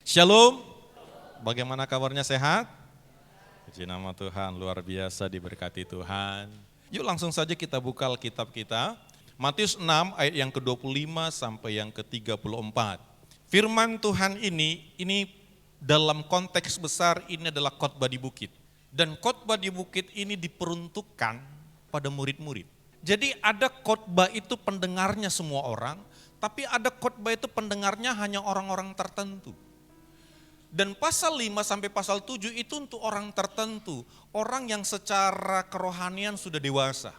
Shalom, bagaimana kabarnya, sehat? Puji nama Tuhan, luar biasa diberkati Tuhan. Yuk langsung saja kita buka Alkitab kita. Matius 6 ayat yang ke-25 sampai yang ke-34. Firman Tuhan ini dalam konteks besar ini adalah khotbah di bukit. Dan khotbah di bukit ini diperuntukkan pada murid-murid. Jadi ada khotbah itu pendengarnya semua orang, tapi ada khotbah itu pendengarnya hanya orang-orang tertentu. Dan pasal 5 sampai pasal 7 itu untuk orang tertentu, orang yang secara kerohanian sudah dewasa,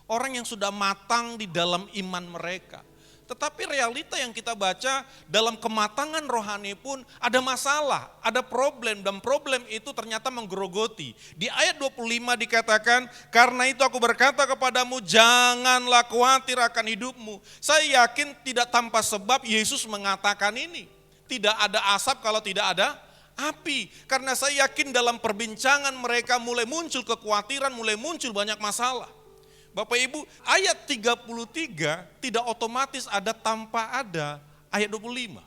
orang yang sudah matang di dalam iman mereka. Tetapi realita yang kita baca dalam kematangan rohani pun ada masalah, ada problem, dan problem itu ternyata menggerogoti. Di ayat 25 dikatakan, karena itu aku berkata kepadamu, janganlah khawatir akan hidupmu. Saya yakin tidak tanpa sebab Yesus mengatakan ini. Tidak ada asap kalau tidak ada api. Karena saya yakin dalam perbincangan mereka mulai muncul kekhawatiran, mulai muncul banyak masalah. Bapak Ibu, ayat 33 tidak otomatis ada tanpa ada ayat 25.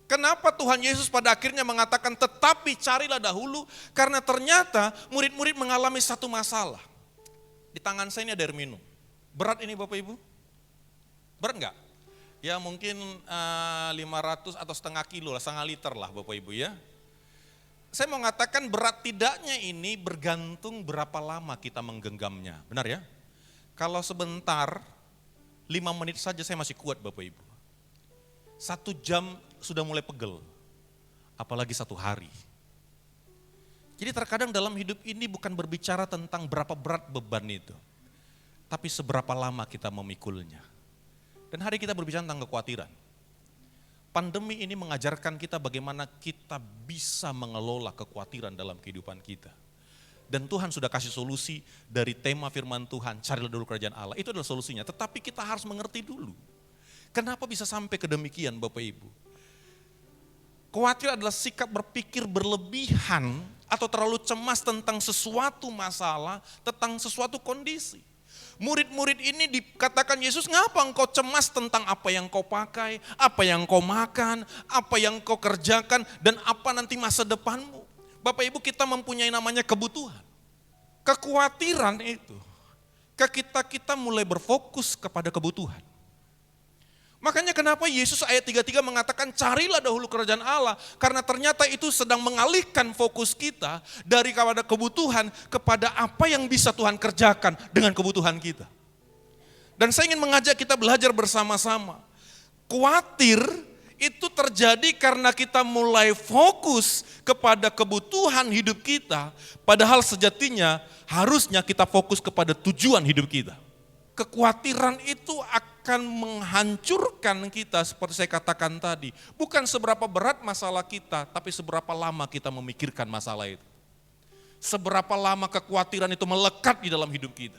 Kenapa Tuhan Yesus pada akhirnya mengatakan tetapi carilah dahulu? Karena ternyata murid-murid mengalami satu masalah. Di tangan saya ini ada air minum. Berat ini Bapak Ibu? Berat enggak? Ya mungkin 500 atau setengah kilo lah, setengah liter lah Bapak Ibu ya. Saya mau mengatakan berat tidaknya ini bergantung berapa lama kita menggenggamnya, benar ya? Kalau sebentar, 5 menit saja saya masih kuat Bapak Ibu. 1 jam sudah mulai pegel, apalagi 1 hari. Jadi terkadang dalam hidup ini bukan berbicara tentang berapa berat beban itu, tapi seberapa lama kita memikulnya. Dan hari kita berbicara tentang kekhawatiran. Pandemi ini mengajarkan kita bagaimana kita bisa mengelola kekhawatiran dalam kehidupan kita. Dan Tuhan sudah kasih solusi dari tema firman Tuhan, carilah dulu kerajaan Allah. Itu adalah solusinya, tetapi kita harus mengerti dulu. Kenapa bisa sampai kedemikian Bapak Ibu? Khawatir adalah sikap berpikir berlebihan atau terlalu cemas tentang sesuatu masalah, tentang sesuatu kondisi. Murid-murid ini dikatakan Yesus, ngapa engkau cemas tentang apa yang kau pakai, apa yang kau makan, apa yang kau kerjakan, dan apa nanti masa depanmu. Bapak Ibu, kita mempunyai namanya kebutuhan. Kekhawatiran itu, kita mulai berfokus kepada kebutuhan. Makanya kenapa Yesus ayat 33 mengatakan carilah dahulu kerajaan Allah. Karena ternyata itu sedang mengalihkan fokus kita dari kepada kebutuhan kepada apa yang bisa Tuhan kerjakan dengan kebutuhan kita. Dan saya ingin mengajak kita belajar bersama-sama. Khawatir itu terjadi karena kita mulai fokus kepada kebutuhan hidup kita. Padahal sejatinya harusnya kita fokus kepada tujuan hidup kita. Kekhawatiran itu akan menghancurkan kita seperti saya katakan tadi. Bukan seberapa berat masalah kita, tapi seberapa lama kita memikirkan masalah itu. Seberapa lama kekhawatiran itu melekat di dalam hidup kita.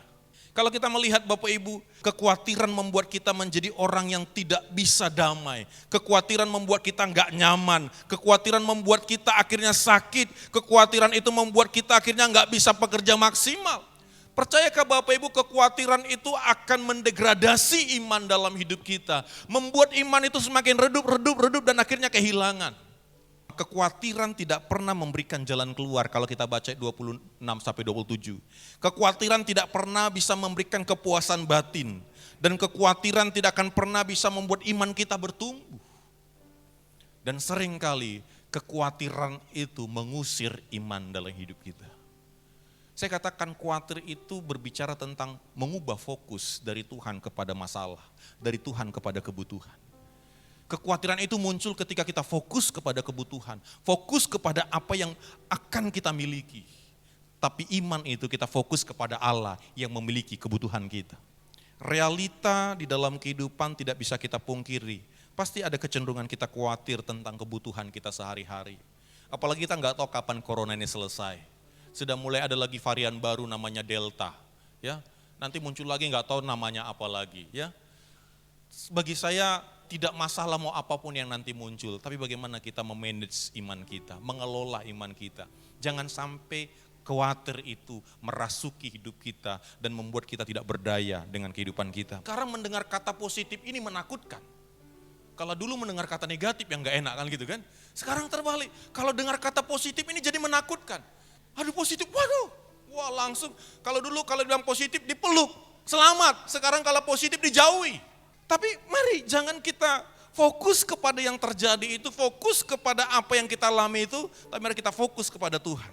Kalau kita melihat Bapak Ibu, kekhawatiran membuat kita menjadi orang yang tidak bisa damai. Kekhawatiran membuat kita nggak nyaman. Kekhawatiran membuat kita akhirnya sakit. Kekhawatiran itu membuat kita akhirnya nggak bisa bekerja maksimal. Percayakah Bapak Ibu kekhawatiran itu akan mendegradasi iman dalam hidup kita. Membuat iman itu semakin redup dan akhirnya kehilangan. Kekhawatiran tidak pernah memberikan jalan keluar kalau kita baca 26-27. Kekhawatiran tidak pernah bisa memberikan kepuasan batin. Dan kekhawatiran tidak akan pernah bisa membuat iman kita bertumbuh. Dan seringkali kekhawatiran itu mengusir iman dalam hidup kita. Saya katakan khawatir itu berbicara tentang mengubah fokus dari Tuhan kepada masalah, dari Tuhan kepada kebutuhan. Kekhawatiran itu muncul ketika kita fokus kepada kebutuhan, fokus kepada apa yang akan kita miliki. Tapi iman itu kita fokus kepada Allah yang memiliki kebutuhan kita. Realita di dalam kehidupan tidak bisa kita pungkiri. Pasti ada kecenderungan kita khawatir tentang kebutuhan kita sehari-hari. Apalagi kita nggak tahu kapan corona ini selesai. Sudah mulai ada lagi varian baru namanya Delta, ya. Nanti muncul lagi nggak tahu namanya apa lagi, ya. Bagi saya tidak masalah mau apapun yang nanti muncul, tapi bagaimana kita memanage iman kita, mengelola iman kita. Jangan sampai khawatir itu merasuki hidup kita dan membuat kita tidak berdaya dengan kehidupan kita. Karena mendengar kata positif ini menakutkan. Kalau dulu mendengar kata negatif yang gak enak kan gitu kan. Sekarang terbalik, kalau dengar kata positif ini jadi menakutkan. Aduh positif, waduh. Wah langsung, kalau dulu kalau bilang positif dipeluk, selamat. Sekarang kalau positif dijauhi. Tapi mari jangan kita fokus kepada yang terjadi itu, fokus kepada apa yang kita alami itu, tapi mari kita fokus kepada Tuhan.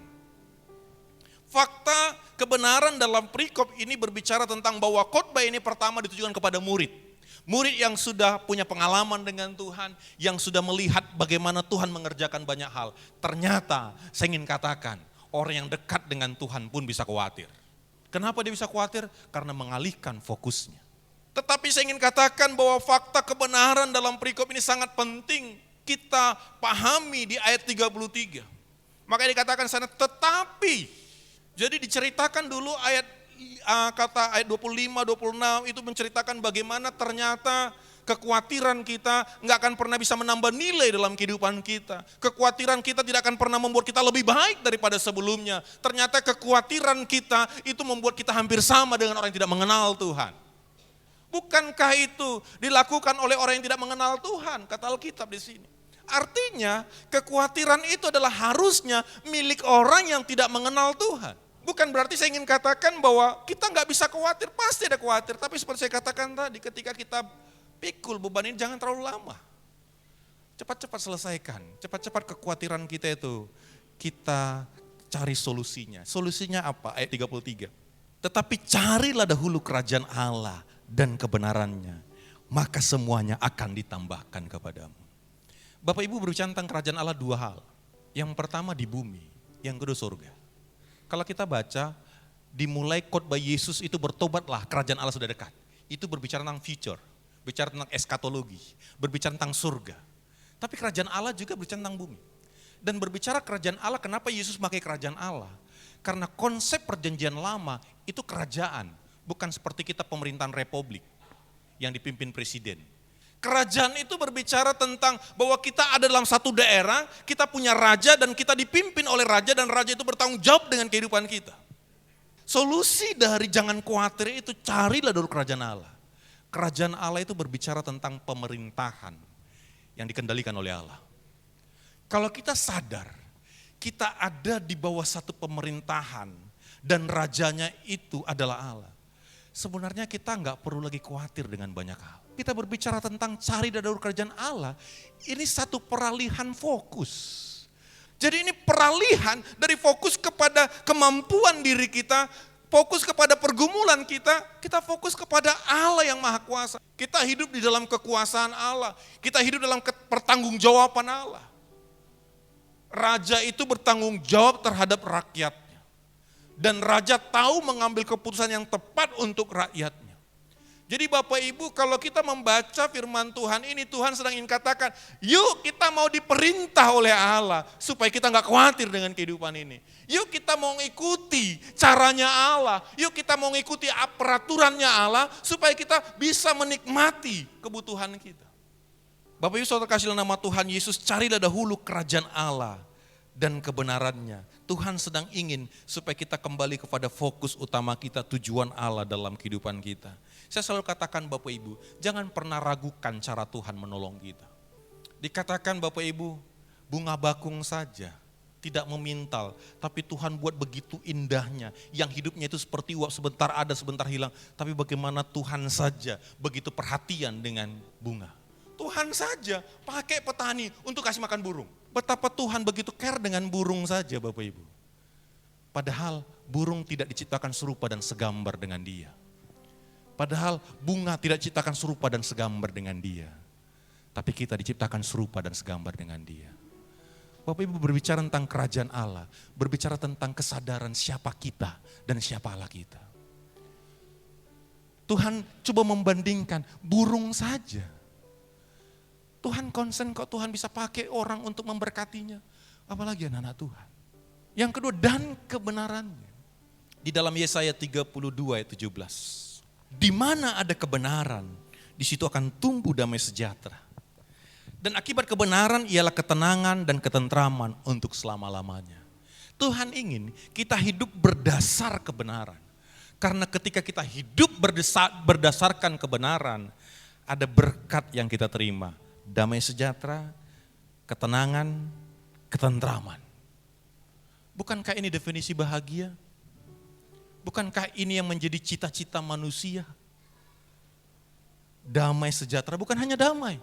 Fakta kebenaran dalam perikop ini berbicara tentang bahwa khotbah ini pertama ditujukan kepada murid. Murid yang sudah punya pengalaman dengan Tuhan, yang sudah melihat bagaimana Tuhan mengerjakan banyak hal. Ternyata saya ingin katakan, orang yang dekat dengan Tuhan pun bisa khawatir. Kenapa dia bisa khawatir? Karena mengalihkan fokusnya. Tetapi saya ingin katakan bahwa fakta kebenaran dalam perikop ini sangat penting kita pahami di ayat 33. Makanya dikatakan sana tetapi. Jadi diceritakan dulu kata ayat 25, 26 itu menceritakan bagaimana ternyata kekhawatiran kita nggak akan pernah bisa menambah nilai dalam kehidupan kita. Kekhawatiran kita tidak akan pernah membuat kita lebih baik daripada sebelumnya. Ternyata kekhawatiran kita itu membuat kita hampir sama dengan orang yang tidak mengenal Tuhan. Bukankah itu dilakukan oleh orang yang tidak mengenal Tuhan? Kata Alkitab di sini. Artinya kekhawatiran itu adalah harusnya milik orang yang tidak mengenal Tuhan. Bukan berarti saya ingin katakan bahwa kita nggak bisa khawatir, pasti ada khawatir. Tapi seperti saya katakan tadi, ketika kita pikul beban ini jangan terlalu lama. Cepat-cepat selesaikan, cepat-cepat kekhawatiran kita itu kita cari solusinya. Solusinya apa? Ayat 33. Tetapi carilah dahulu kerajaan Allah dan kebenarannya, maka semuanya akan ditambahkan kepadamu. Bapak Ibu berbicara tentang kerajaan Allah dua hal. Yang pertama di bumi, yang kedua surga. Kalau kita baca, dimulai khotbah Yesus itu bertobatlah, kerajaan Allah sudah dekat. Itu berbicara tentang future, berbicara tentang eskatologi, berbicara tentang surga. Tapi kerajaan Allah juga berbicara tentang bumi. Dan berbicara kerajaan Allah, kenapa Yesus pakai kerajaan Allah? Karena konsep perjanjian lama itu kerajaan, bukan seperti kita pemerintahan republik yang dipimpin presiden. Kerajaan itu berbicara tentang bahwa kita ada dalam satu daerah, kita punya raja dan kita dipimpin oleh raja dan raja itu bertanggung jawab dengan kehidupan kita. Solusi dari jangan khawatir itu carilah dulu kerajaan Allah. Kerajaan Allah itu berbicara tentang pemerintahan yang dikendalikan oleh Allah. Kalau kita sadar, kita ada di bawah satu pemerintahan dan rajanya itu adalah Allah. Sebenarnya kita nggak perlu lagi khawatir dengan banyak hal. Kita berbicara tentang cari dahulu kerajaan Allah, ini satu peralihan fokus. Jadi ini peralihan dari fokus kepada kemampuan diri kita, fokus kepada pergumulan kita fokus kepada Allah yang Maha Kuasa. Kita hidup di dalam kekuasaan Allah, kita hidup dalam pertanggungjawaban Allah. Raja itu bertanggung jawab terhadap rakyatnya. Dan raja tahu mengambil keputusan yang tepat untuk rakyatnya. Jadi Bapak Ibu kalau kita membaca firman Tuhan ini, Tuhan sedang ingin katakan, yuk kita mau diperintah oleh Allah supaya kita gak khawatir dengan kehidupan ini. Yuk kita mau ngikuti caranya Allah, yuk kita mau ngikuti peraturannya Allah supaya kita bisa menikmati kebutuhan kita. Bapak Ibu saudara kasih nama Tuhan Yesus, carilah dahulu kerajaan Allah dan kebenarannya. Tuhan sedang ingin supaya kita kembali kepada fokus utama kita, tujuan Allah dalam kehidupan kita. Saya selalu katakan Bapak Ibu, jangan pernah ragukan cara Tuhan menolong kita. Dikatakan Bapak Ibu, bunga bakung saja tidak memintal, tapi Tuhan buat begitu indahnya, yang hidupnya itu seperti uap, sebentar ada, sebentar hilang. Tapi bagaimana Tuhan saja begitu perhatian dengan bunga. Tuhan saja pakai petani untuk kasih makan burung. Betapa Tuhan begitu care dengan burung saja Bapak Ibu. Padahal burung tidak diciptakan serupa dan segambar dengan dia. Padahal bunga tidak diciptakan serupa dan segambar dengan dia. Tapi kita diciptakan serupa dan segambar dengan dia. Bapak Ibu berbicara tentang kerajaan Allah, berbicara tentang kesadaran siapa kita dan siapa Allah kita. Tuhan coba membandingkan burung saja. Tuhan konsen kok Tuhan bisa pakai orang untuk memberkatinya. Apalagi anak-anak Tuhan. Yang kedua, dan kebenarannya. Di dalam Yesaya 32 ayat 17. Di mana ada kebenaran, di situ akan tumbuh damai sejahtera. Dan akibat kebenaran ialah ketenangan dan ketentraman untuk selama-lamanya. Tuhan ingin kita hidup berdasar kebenaran. Karena ketika kita hidup berdasarkan kebenaran, ada berkat yang kita terima. damai sejahtera, ketenangan, ketentraman. Bukankah ini definisi bahagia? Bukankah ini yang menjadi cita-cita manusia? Damai sejahtera bukan hanya damai.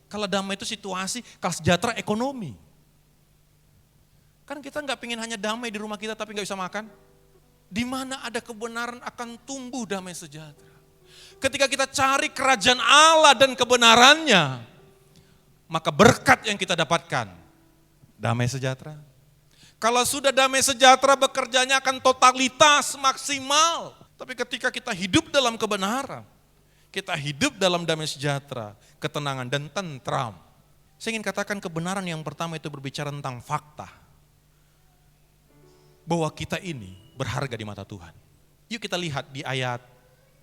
Kalau damai itu situasi, kalau sejahtera ekonomi. Kan kita nggak pengen hanya damai di rumah kita tapi nggak bisa makan. Di mana ada kebenaran akan tumbuh damai sejahtera. Ketika kita cari kerajaan Allah dan kebenarannya, maka berkat yang kita dapatkan, damai sejahtera. Kalau sudah damai sejahtera, bekerjanya akan totalitas maksimal. Tapi ketika kita hidup dalam kebenaran, kita hidup dalam damai sejahtera, ketenangan dan tentram. Saya ingin katakan kebenaran yang pertama itu berbicara tentang fakta. Bahwa kita ini berharga di mata Tuhan. Yuk kita lihat di ayat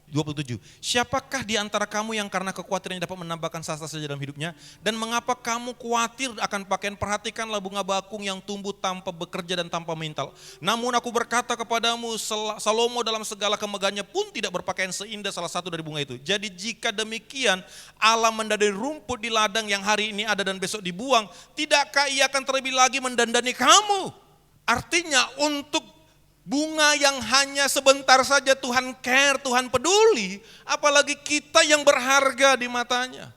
27. Siapakah di antara kamu yang karena kekhawatirannya dapat menambahkan sasa saja dalam hidupnya? Dan mengapa kamu khawatir akan pakaian? Perhatikanlah bunga bakung yang tumbuh tanpa bekerja dan tanpa mintal. Namun aku berkata kepadamu, Salomo dalam segala kemegahannya pun tidak berpakaian seindah salah satu dari bunga itu. Jadi jika demikian Allah mendandani rumput di ladang yang hari ini ada dan besok dibuang, tidakkah ia akan terlebih lagi mendandani kamu? Artinya untuk bunga yang hanya sebentar saja Tuhan care, Tuhan peduli, apalagi kita yang berharga di matanya.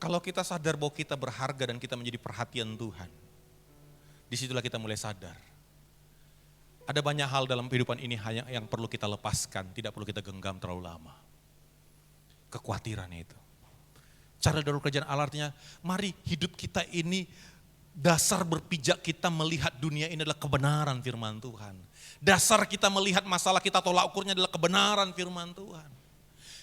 Kalau kita sadar bahwa kita berharga dan kita menjadi perhatian Tuhan, disitulah kita mulai sadar. Ada banyak hal dalam kehidupan ini hanya yang perlu kita lepaskan, tidak perlu kita genggam terlalu lama. Kekhawatiran itu. Cara dalam kerajaan Allah artinya, mari hidup kita ini, dasar berpijak kita melihat dunia ini adalah kebenaran firman Tuhan. Dasar kita melihat masalah kita tolak ukurnya adalah kebenaran firman Tuhan.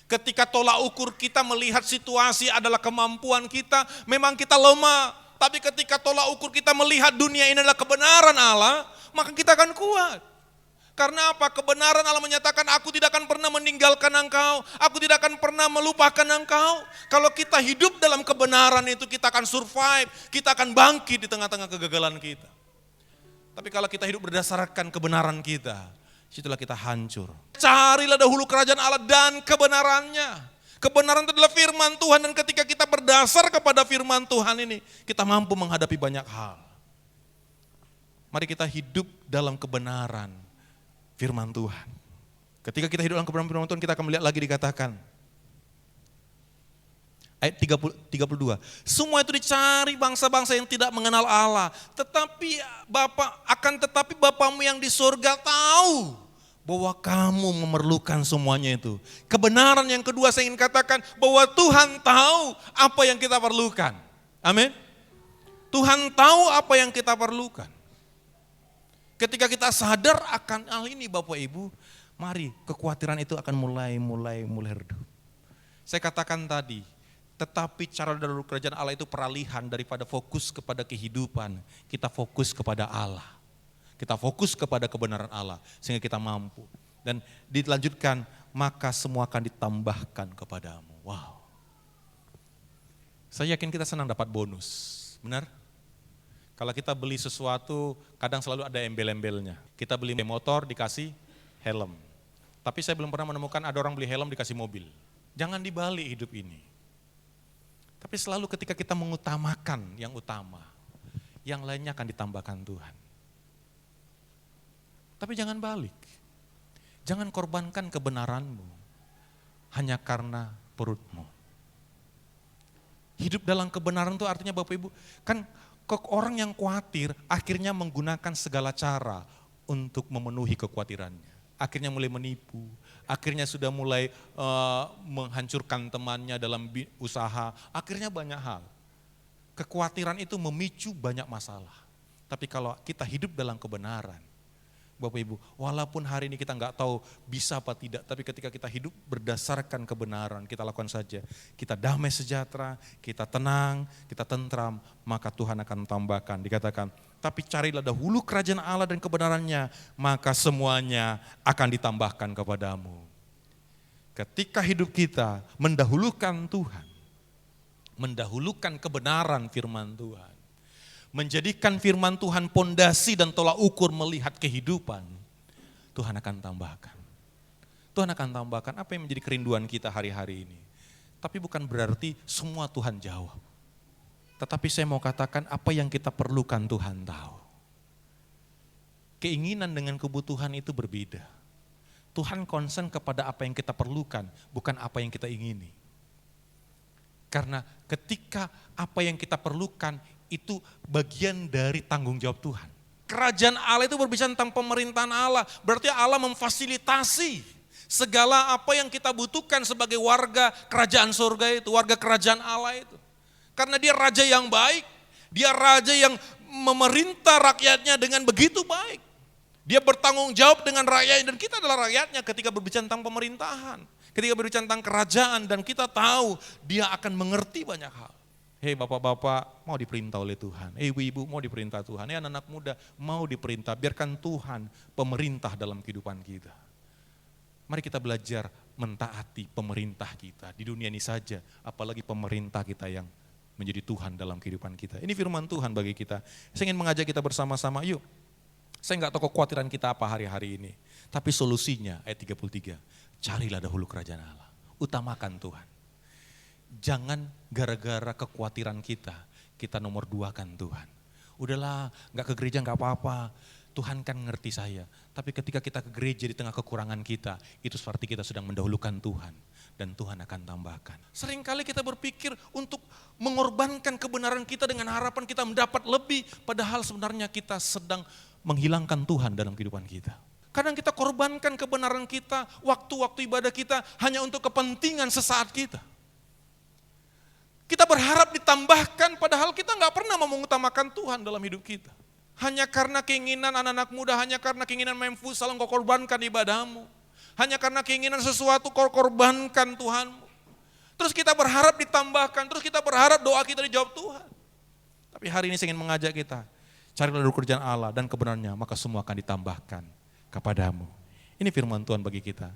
Ketika tolak ukur kita melihat situasi adalah kemampuan kita, memang kita lemah. Tapi ketika tolak ukur kita melihat dunia ini adalah kebenaran Allah, maka kita akan kuat. Karena apa? Kebenaran Allah menyatakan aku tidak akan pernah meninggalkan engkau, aku tidak akan pernah melupakan engkau. Kalau kita hidup dalam kebenaran itu kita akan survive, kita akan bangkit di tengah-tengah kegagalan kita. Tapi kalau kita hidup berdasarkan kebenaran kita, situlah kita hancur. Carilah dahulu kerajaan Allah dan kebenarannya. Kebenaran itu adalah firman Tuhan dan ketika kita berdasar kepada firman Tuhan ini, kita mampu menghadapi banyak hal. Mari kita hidup dalam kebenaran firman Tuhan. Ketika kita hidup dalam kebenaran firman Tuhan, kita akan melihat lagi dikatakan. Ayat 32, semua itu dicari bangsa-bangsa yang tidak mengenal Allah. Tetapi Bapamu yang di surga tahu bahwa kamu memerlukan semuanya itu. Kebenaran yang kedua saya ingin katakan bahwa Tuhan tahu apa yang kita perlukan. Amin. Tuhan tahu apa yang kita perlukan. Ketika kita sadar akan hal ini Bapak Ibu, mari kekhawatiran itu akan mulai redup. Saya katakan tadi, tetapi cara dalam kerajaan Allah itu peralihan daripada fokus kepada kehidupan, kita fokus kepada Allah. Kita fokus kepada kebenaran Allah sehingga kita mampu. Dan dilanjutkan, maka semua akan ditambahkan kepadamu. Wow. Saya yakin kita senang dapat bonus, benar? Kalau kita beli sesuatu, kadang selalu ada embel-embelnya. Kita beli motor dikasih helm. Tapi saya belum pernah menemukan ada orang beli helm dikasih mobil. Jangan dibalik hidup ini. Tapi selalu ketika kita mengutamakan yang utama, yang lainnya akan ditambahkan Tuhan. Tapi jangan balik. Jangan korbankan kebenaranmu hanya karena perutmu. Hidup dalam kebenaran itu artinya Bapak Ibu, kan orang yang khawatir akhirnya menggunakan segala cara untuk memenuhi kekhawatirannya. Akhirnya mulai menipu, akhirnya sudah mulai menghancurkan temannya dalam usaha, akhirnya banyak hal. Kekhawatiran itu memicu banyak masalah. Tapi kalau kita hidup dalam kebenaran, Bapak Ibu, walaupun hari ini kita nggak tahu bisa apa tidak, tapi ketika kita hidup berdasarkan kebenaran, kita lakukan saja. Kita damai sejahtera, kita tenang, kita tentram, maka Tuhan akan tambahkan. Dikatakan, tapi carilah dahulu kerajaan Allah dan kebenarannya, maka semuanya akan ditambahkan kepadamu. Ketika hidup kita mendahulukan Tuhan, mendahulukan kebenaran firman Tuhan, menjadikan firman Tuhan pondasi dan tolak ukur melihat kehidupan, Tuhan akan tambahkan. Tuhan akan tambahkan apa yang menjadi kerinduan kita hari-hari ini. Tapi bukan berarti semua Tuhan jawab. Tetapi saya mau katakan apa yang kita perlukan Tuhan tahu. Keinginan dengan kebutuhan itu berbeda. Tuhan concern kepada apa yang kita perlukan, bukan apa yang kita ingini. Karena ketika apa yang kita perlukan itu bagian dari tanggung jawab Tuhan. Kerajaan Allah itu berbicara tentang pemerintahan Allah, berarti Allah memfasilitasi segala apa yang kita butuhkan sebagai warga kerajaan surga itu, warga kerajaan Allah itu. Karena dia raja yang baik, dia raja yang memerintah rakyatnya dengan begitu baik. Dia bertanggung jawab dengan rakyat dan kita adalah rakyatnya ketika berbicara tentang pemerintahan. Ketika berbicara tentang kerajaan dan kita tahu dia akan mengerti banyak hal. Hei bapak-bapak mau diperintah oleh Tuhan. Hei ibu-ibu mau diperintah Tuhan. Hei anak-anak muda mau diperintah. Biarkan Tuhan pemerintah dalam kehidupan kita. Mari kita belajar mentaati pemerintah kita di dunia ini saja. Apalagi pemerintah kita yang menjadi Tuhan dalam kehidupan kita. Ini firman Tuhan bagi kita. Saya ingin mengajak kita bersama-sama, yuk. Saya enggak tahu kekhawatiran kita apa hari-hari ini. Tapi solusinya ayat 33, carilah dahulu kerajaan Allah. Utamakan Tuhan. Jangan gara-gara kekhawatiran kita nomor duakan Tuhan. Udahlah, enggak ke gereja enggak apa-apa. Tuhan kan ngerti saya. Tapi ketika kita ke gereja di tengah kekurangan kita, itu seperti kita sedang mendahulukan Tuhan. Dan Tuhan akan tambahkan. Seringkali kita berpikir untuk mengorbankan kebenaran kita dengan harapan kita mendapat lebih. Padahal sebenarnya kita sedang menghilangkan Tuhan dalam kehidupan kita. Kadang kita korbankan kebenaran kita, waktu-waktu ibadah kita hanya untuk kepentingan sesaat kita. Kita berharap ditambahkan padahal kita nggak pernah mengutamakan Tuhan dalam hidup kita. Hanya karena keinginan anak-anak muda, hanya karena keinginan main futsal engkau korbankan ibadahmu. Hanya karena keinginan sesuatu kau korbankan Tuhanmu. Terus kita berharap ditambahkan, terus kita berharap doa kita dijawab Tuhan. Tapi hari ini saya ingin mengajak kita, carilah dulu kerjaan Allah dan kebenarannya, maka semua akan ditambahkan kepadamu. Ini firman Tuhan bagi kita.